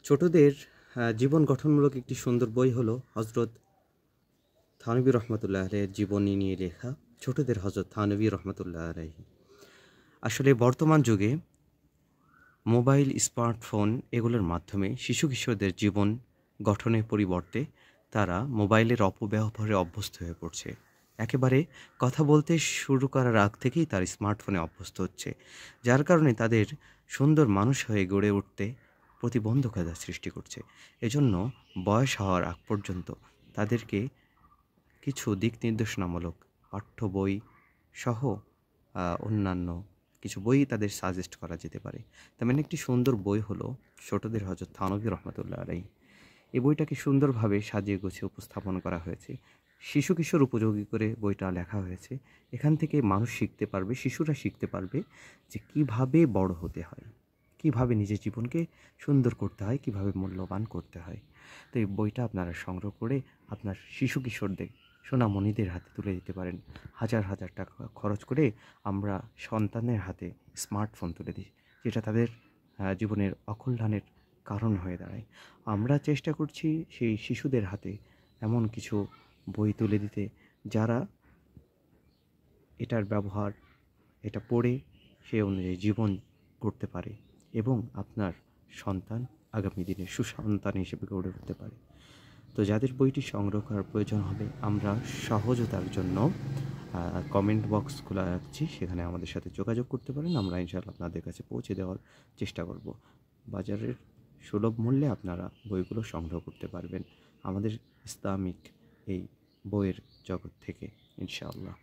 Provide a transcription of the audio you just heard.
ছোটদের জীবন গঠনমূলক একটি সুন্দর বই হলো হজরত থানভী রহমতুল্লাহ আলাইহির জীবনী নিয়ে লেখা ছোটদের হজরত থানভী রহমতুল্লাহ আলাইহি। আসলে বর্তমান যুগে মোবাইল, স্মার্টফোন এগুলোর মাধ্যমে শিশু কিশোরদের জীবন গঠনের পরিবর্তে তারা মোবাইলের অপব্যবহারে অভ্যস্ত হয়ে পড়ছে। একেবারে কথা বলতে শুরু করার আগ থেকেই তার স্মার্টফোনে অভ্যস্ত হচ্ছে, যার কারণে তাদের সুন্দর মানুষ হয়ে গড়ে উঠতে প্রতিবন্ধকতা সৃষ্টি করছে। এজন্য বয়স হওয়ার আগ পর্যন্ত তাদেরকে কিছু দিক নির্দেশনামূলক পাঠ্য বই সহ অন্যান্য কিছু বই তাদের সাজেস্ট করা যেতে পারে। তেমন একটি সুন্দর বই হলো ছোটদের হজরত থানভী রহমতুল্লাহ আলাইহি। এই বইটাকে সুন্দরভাবে সাজিয়ে গুছিয়ে উপস্থাপন করা হয়েছে, শিশু কিশোর উপযোগী করে বইটা লেখা হয়েছে। এখান থেকে মানুষ শিখতে পারবে, শিশুরা শিখতে পারবে যে কীভাবে বড় হতে হয়, কীভাবে নিজের জীবনকে সুন্দর করতে হয়, কীভাবে মূল্যবান করতে হয়। তো এই বইটা আপনারা সংগ্রহ করে আপনার শিশু কিশোরদের সোনামণিদের হাতে তুলে দিতে পারেন। হাজার হাজার টাকা খরচ করে আমরা সন্তানের হাতে স্মার্টফোন তুলে দিই, যেটা তাদের জীবনের অকল্যাণের কারণ হয়ে দাঁড়ায়। আমরা চেষ্টা করছি সেই শিশুদের হাতে এমন কিছু বই তুলে দিতে, যারা এটার ব্যবহার, এটা পড়ে সে অনুযায়ী জীবন গড়তে পারে এবং আপনার সন্তান আগামী দিনে সুসন্তান হিসেবে গড়ে উঠতে পারে। তো যাদের বইটি সংগ্রহ করার প্রয়োজন হবে, আমরা সহজতার জন্য কমেন্ট বক্স খোলা রাখছি, সেখানে আমাদের সাথে যোগাযোগ করতে পারেন। আমরা ইনশাআল্লাহ আপনাদের কাছে পৌঁছে দেওয়ার চেষ্টা করব। বাজারের সুলভ মূল্যে আপনারা বইগুলো সংগ্রহ করতে পারবেন আমাদের ইসলামিক এই বইয়ের জগৎ থেকে, ইনশাআল্লাহ।